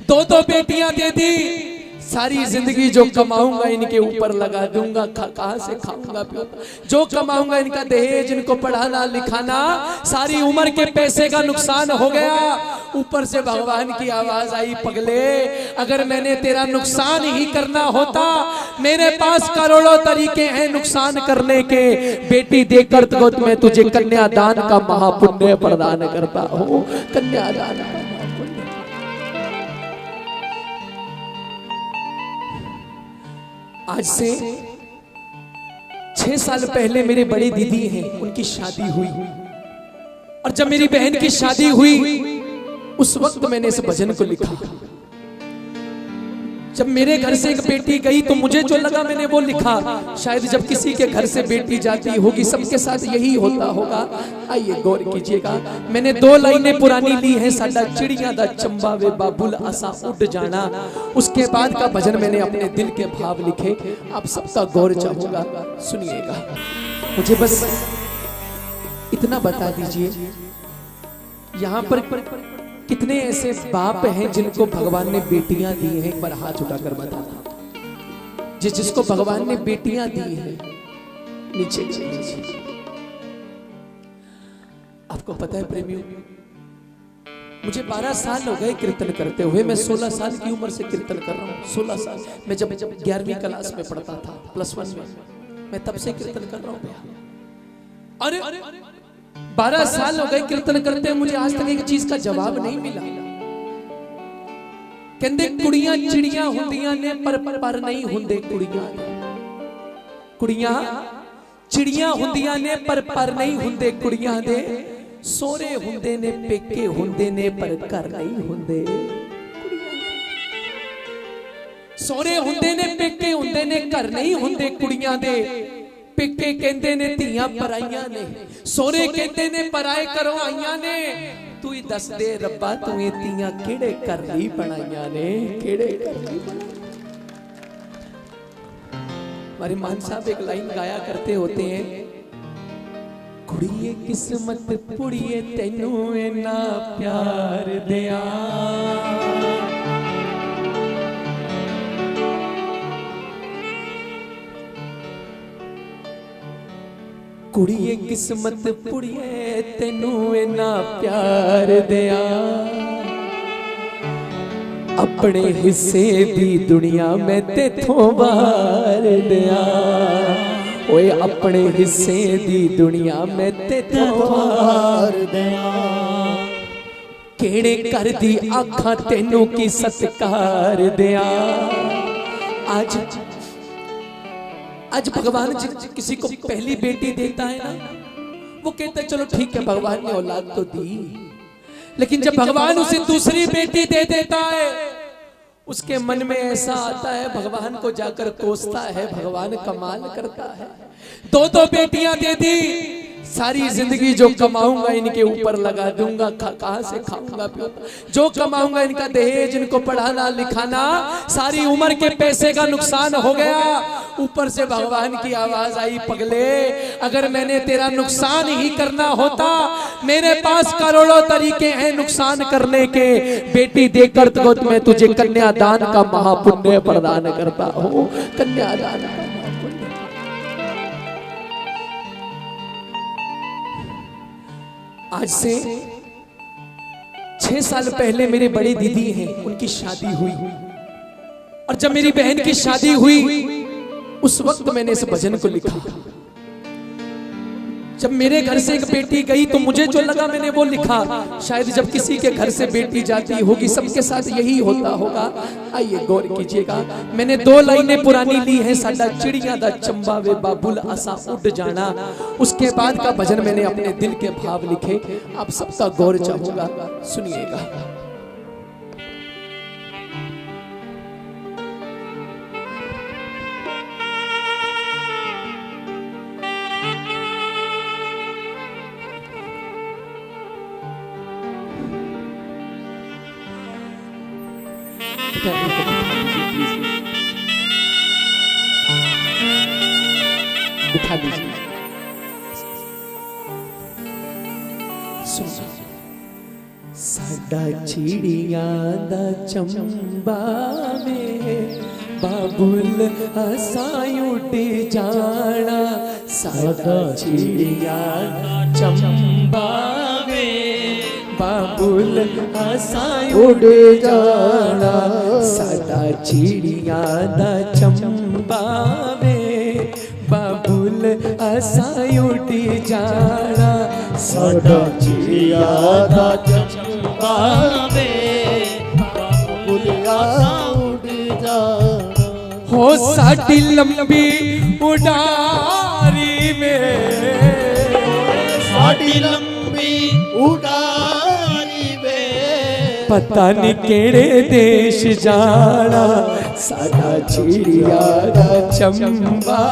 दो दो बेटियां दे दी, सारी जिंदगी जो कमाऊंगा इनके ऊपर लगा दूंगा, कहां से खाऊंगा पीऊंगा, जो कमाऊंगा इनका दहेज, इनको पढ़ाना लिखाना, सारी उम्र के पैसे का नुकसान हो गया। ऊपर से भगवान की आवाज आई, पगले अगर मैंने तेरा नुकसान ही करना होता, मेरे पास करोड़ों तरीके हैं नुकसान करने के। बेटी देकर तो मैं तुझे कन्यादान का महापुण्य प्रदान करता हूँ। कन्यादान का आज से 6 साल पहले मेरे बड़ी दीदी हैं, उनकी शादी हुई, और जब मेरी बहन की शादी हुई उस वक्त मैंने इस भजन को लिखा। जब मेरे घर से एक बेटी गई तो मुझे जो लगा मैंने वो लिखा। शायद जब किसी के घर से बेटी जाती होगी, सबके साथ यही होता होगा। आइए गौर कीजिएगा, मैंने 2 लाइनें पुरानी ली हैं। साडा चिड़िया दा चंबा वे बाबुल असा उड़ जाना। उसके बाद का भजन मैंने अपने दिल के भाव लिखे, आप सबका गौर चाहूंगा, सुनिएगा। मुझे बस इतना बता दीजिए, यहाँ पर कितने ऐसे बाप हैं जिनको भगवान ने बेटियां दी हैं? एक बार हाथ उठाकर बताना। जिसको भगवान ने बेटियां दी हैं, नीचे नीचे। आपको पता है प्रेमियों, मुझे 12 साल हो गए कीर्तन करते हुए। मैं 16 साल की उम्र से कीर्तन कर रहा हूँ। 16 साल मैं जब 11वीं क्लास में पढ़ता था, +1 में, मैं तब से कीर्तन कर रहा हूँ। अरे 12 साल हो गए कीर्तन करते हैं, मुझे आज तक एक चीज का जवाब नहीं मिला। कहते कुड़ियां चिड़ियां हुंदियां ने पर नहीं हुंदे कुड़ियां। कुड़ियां चिड़ियां हुंदियां ने पर नहीं हुंदे कुड़ियां दे। सोरे हुंदे ने पेके हुंदे ने पर घर नहीं हुंदे। सोरे हुंदे ने पेके हुंदे ने घर नहीं हुंदे कुड़ियां दे। पेके कहते ने धीयां पराइयां ने, सोरे कहते ने पराए घरों आईयां ने। तू ही दस दे रब्बा, तू ये धीयां केड़े घर दी बनाइयां ने, केड़े घर दी बनाइयां। हमारे मान साहब एक लाइन गाया करते होते हैं, कुड़िए किस्मत पुड़िए तैनू इन्ना प्यार दिया। कुड़िए किस्मत पुड़िए तैनू इन्ना प्यार दिया। अपने हिस्से दी दुनिया में तेथों बार दिया। ओए अपने हिस्से दी दुनिया में तेथों बार दिया। केड़े कर दी आँखां तैनू की सत्कार दिया। आज भगवान किसी को पहली बेटी देता है ना, वो कहते हैं चलो ठीक है भगवान ने औलाद तो दी, लेकिन जब भगवान उसे दूसरी बेटी दे देता है, उसके मन में ऐसा आता है, भगवान को जाकर कोसता है, भगवान कमाल करता है। 2 बेटियां दे दी, सारी जिंदगी जो कमाऊंगा इनके ऊपर लगा दूंगा, कहां से खाऊंगा पीऊंगा, जो कमाऊंगा इनका दहेज, इनको पढ़ाना लिखाना, सारी उम्र के पैसे का नुकसान हो गया। ऊपर से भगवान की आवाज आई, पगले अगर मैंने तेरा नुकसान ही करना होता, मेरे पास करोड़ों तरीके हैं नुकसान करने के। बेटी देकर तो मैं तुझे कन्यादान का महापुण्य प्रदान करता हूँ। कन्यादान का आज से 6 साल पहले मेरी बड़ी दीदी हैं, उनकी शादी हुई, और जब मेरी बहन की शादी हुई उस वक्त मैंने इस भजन को लिखा। जब मेरे घर से एक बेटी गई तो मुझे जो लगा मैंने वो लिखा। शायद जब किसी के घर से बेटी जाती होगी, सबके साथ यही होता होगा। आइए गौर कीजिएगा, मैंने 2 लाइनें पुरानी ली हैं। साडा चिड़िया दा चंबा वे बाबुल असा उड़ जाना। उसके बाद का भजन मैंने अपने दिल के भाव लिखे, आप सबका गौर चाहूंगा, सुनिएगा। बिठा दीजिए। साडा साडा चिड़िया दा चंबा में बाबुल असाई उड़ जाना, साडा चिड़िया चंबा में बाबुल असाई उड़ जाना, साडा चिड़िया दा चंबा में बाबुल असाई उड़ जाना, साडा चिड़िया दा चंबा में बाबुल असाई उड़ जाना। हो साडी लंबी उड़ारी में, साडी लंबी उड़ारी में पता नहीं केड़े देश जाना, साडा चिड़िया दा चंबा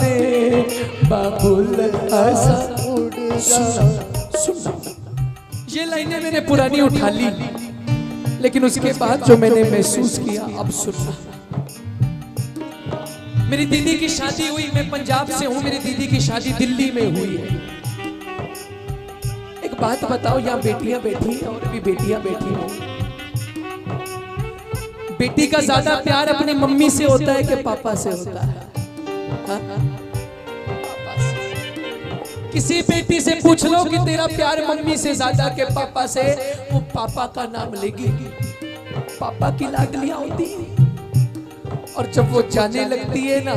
में बाबुल असाई उड़ जाना। ये लाइनें मैंने पुरानी उठा ली, लेकिन उसके बाद जो मैंने महसूस किया अब सुनना। मेरी दीदी की शादी हुई, मैं पंजाब से हूं, मेरी दीदी की शादी दिल्ली में हुई है। एक बात बताओ, यहाँ बेटियां बैठी हैं और भी बेटियां बैठी हैं, बेटी का ज्यादा प्यार अपनी मम्मी से होता है कि पापा से होता है? हा? पापा से। किसी बेटी से पूछ लो कि तेरा प्यार मम्मी से ज्यादा के पापा से, वो पापा का नाम लेगी, पापा की लाडलियां होती है। और जब वो जाने लगती है ना,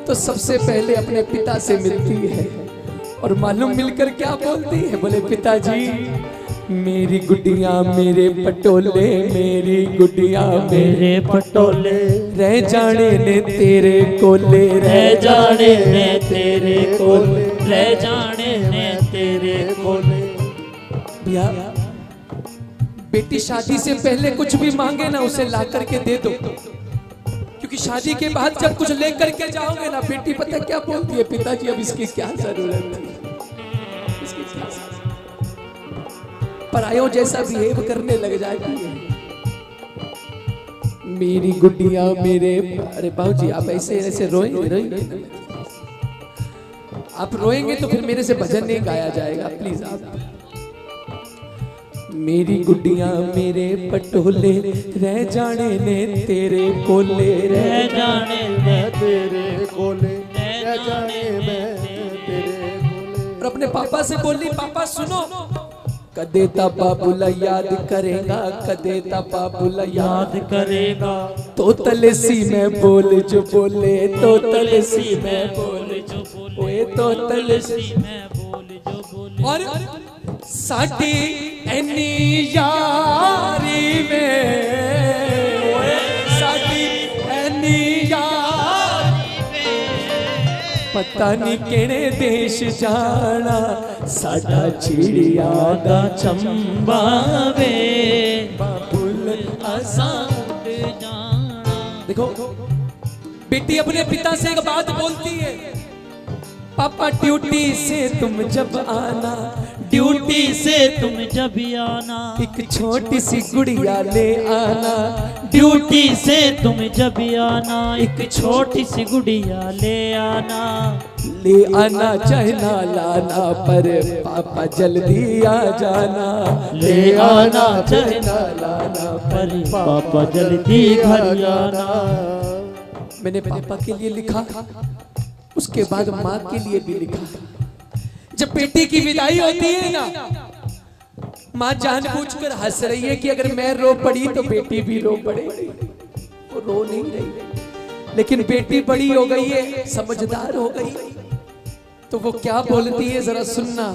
तो सबसे पहले अपने पिता से मिलती है और मालूम मिलकर क्या बोलती है? बोले पिताजी मेरी गुड्डिया मेरे पटोले, मेरी गुड्डिया मेरे पटोले रह जाने ने तेरे कोले, रह जाने ने तेरे कोले, रह जाने ने तेरे कोले। भैया बेटी शादी से पहले कुछ भी मांगे ना, उसे ला करके दे दो, क्योंकि शादी के बाद जब कुछ लेकर के जाओगे ना, बेटी पता क्या बोलती है? पिताजी अब इसकी क्या जरूरत है, इसकी क्या जरूरत? परायों जैसा बिहेव करने लग जाती है। मेरी गुड्डिया मेरे, अरे बाबूजी आप ऐसे ऐसे रोएंगे, आप रोएंगे तो फिर मेरे से भजन नहीं गाया जाएगा, प्लीज आप। मेरी गुड्डिया मेरे पटोले रह जाने ने तेरे कोले, रह जाने में तेरे कोले, रह जाने में तेरे कोले। और अपने पापा से बोली, पापा सुनो, कदे ता बाबूला याद करेगा, कदे ता बाबूला याद करेगा, तो तलसी में बोल जो बोले, तो तलसी में बोल जो बोले, तो तलसी में बोल जो बोले। और साडी एनी यारी में, साडी एनी यारी में पता नहीं केड़े देश जाना, साडा चिड़िया दा चंबा वे बाबुल असाई उड़ जाना। देखो बेटी अपने पिता से एक बात बोलती है, पापा ड्यूटी से तुम जब आना, ड्यूटी से तुम जब आना, एक छोटी सी गुड़िया ले आना, ड्यूटी से तुम जब आना, एक छोटी सी गुड़िया ले आना, ले आना चाहे ना लाना, पर पापा जल्दी आ जाना, ले आना चाहे ना लाना, पर पापा जल्दी घर आना। मैंने पापा के लिए लिखा, उसके बाद माँ के लिए भी लिखा। जब बेटी की विदाई होती है ना, माँ जानबूझकर हंस रही है कि अगर मैं रो पड़ी तो बेटी भी रो पड़े, वो रो नहीं रही। लेकिन बेटी बड़ी हो गई है, समझदार हो गई, तो वो क्या बोलती है जरा सुनना।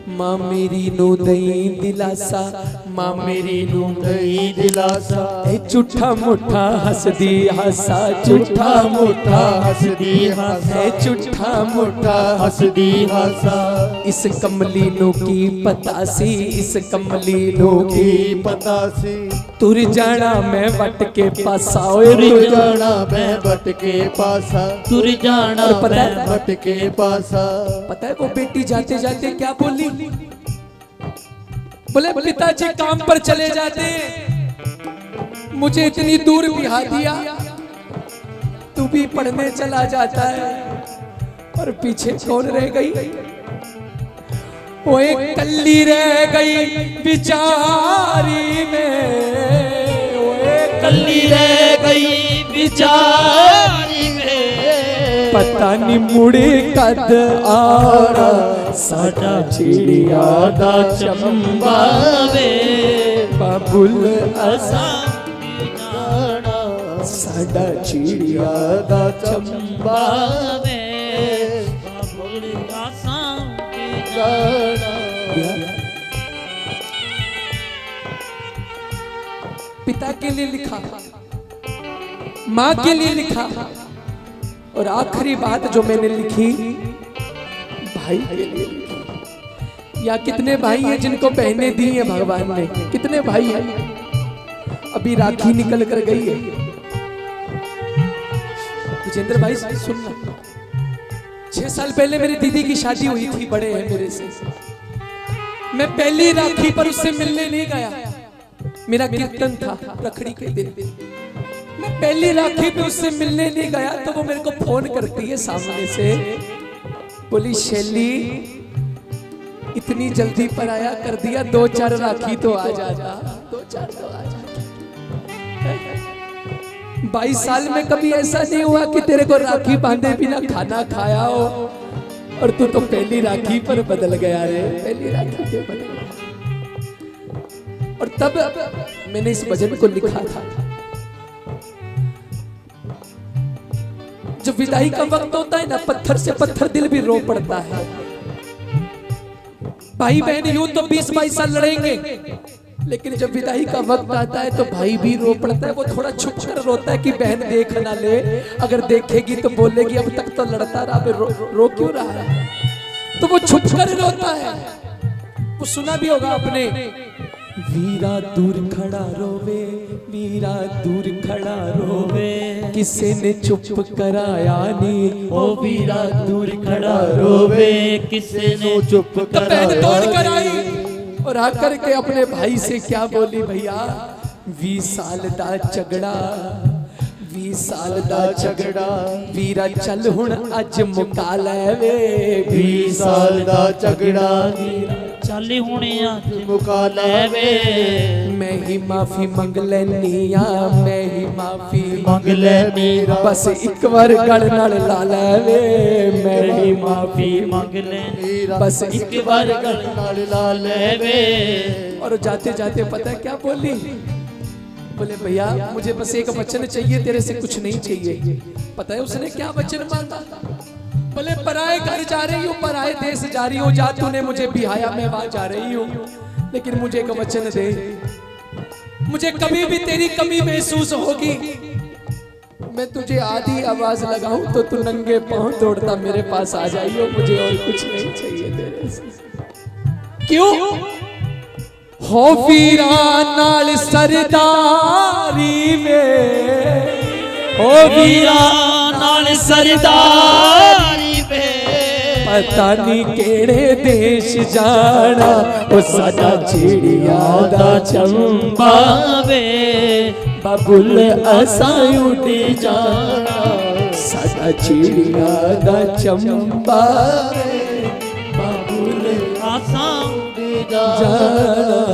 माँ मेरी नो दई दिलासा, माँ मेरी नो दई दिलासा, झूठा मुठा हंसदी हासा, झूठा मुठा हंसदी हासा, झूठा मुठा हंसदी हासा। इस कमली नो की पतासी, इस कमली नो की पतासी, तुर जाना मैं वट के पासा, तुर जाना मैं वट के पासा, तुर जाना मैं वट के पासा। पता है वो बेटी जाते जाते क्या बोली? बोले पिताजी काम पर चले जाते, मुझे इतनी दूर बिहा दिया, तू भी पढ़ने चला जाता है, और पीछे कौन रह गई? ओए कल्ली रह गई बिचारी में, ओए कल्ली रह गई बिचारी में, पता नहीं मुड़े कद आना साडा चिड़िया दा चंबा वे बाबुल असा साडा चिड़िया दा चंबा वे बाबुल असा पिता के लिए लिखा, माँ के लिए लिखा, और आखिरी बात जो मैंने लिखी भाई के लिए लिखी। या कितने भाई हैं जिनको बहनें दी हैं भगवान ने? कितने भाई हैं? अभी राखी निकल कर गई है। विजेंद्र भाई सुनना, 6 साल पहले मेरी दीदी की शादी हुई थी, बड़े हैं मेरे से। मैं पहली राखी पर उससे मिलने नहीं गया, मेरा कीर्तन था रखड़ी के दिन। मैं पहली राखी पे उससे मिलने नहीं गया तो वो मेरे को फोन करती है सामने से, बोली शैली इतनी जल्दी पर आया कर दिया, 2-4 राखी तो आ जाता, 2-4 तो आ जाता। 22 साल में कभी ऐसा नहीं हुआ कि तेरे को राखी बांधे बिना खाना खाया हो, और तू तो पहली राखी पर बदल गया रे, पहली राखी पे बदल गया। और तब मैंने इस भजन को लिखा था। जब विदाई का वक्त होता है ना, पत्थर से पत्थर दिल भी रो पड़ता है। भाई बहन यूं तो 20-22 साल लड़ेंगे, लेकिन जब विदाई का वक्त आता है तो भाई भी रो पड़ता है। वो थोड़ा छुप कर रोता है कि बहन देख ना ले, अगर देखेगी तो बोलेगी अब तक तो लड़ता रहा, रो क्यों रहा है? तो वो छुप कर रोता है। वो सुना भी होगा आपने, वीरा दूर खड़ा रोवे, वीरा दूर खड़ा रोवे, किसी ने चुप कराया नी, ओ वीरा दूर खड़ा रोवे, किसी ने चुप बहन दौड़ कर आई और आकर के अपने भाई से क्या बोली, भैया 20 साल दा झगड़ा, 20 साल दा झगड़ा, वीरा चल हुण अज मुका ले वे, 20 साल दा झगड़ा चल हुणे अज मुका ले वे, मैं ही माफी मंग लैनी आ, मैं ही माफी मंग ले मेरा, बस एक बार गल नाल ला ले वे, मैं ही माफी मंग ले बस एक बार गल नाल ला ले वे। और जाते जाते पता है क्या बोली? बोले भैया मुझे बस एक वचन चाहिए, तेरे से कुछ नहीं चाहिए। पता है उसने क्या वचन मांगा? बोले पराए घर जा रही हूँ, पराए देश जा रही हूँ, जा तूने मुझे बिहाया मैं वहां जा रही हूँ, लेकिन मुझे एक वचन दे, मुझे कभी भी तेरी कमी महसूस होगी, मैं तुझे आधी आवाज लगाऊं तो तू नंगे पांव दौड़ता मेरे पास आ जाइयो, मुझे और कुछ नहीं चाहिए तेरे से। क्यों? हो वीरा नाल सरदारी में, ओ वीरा नाल सरदारी पे, पता नहीं केड़े देश जाना, ओ साडा चिड़िया दा चंबा वे बाबुल असा उड़ जाना, साडा चिड़िया दा चंबा बाबुल आसा जाना।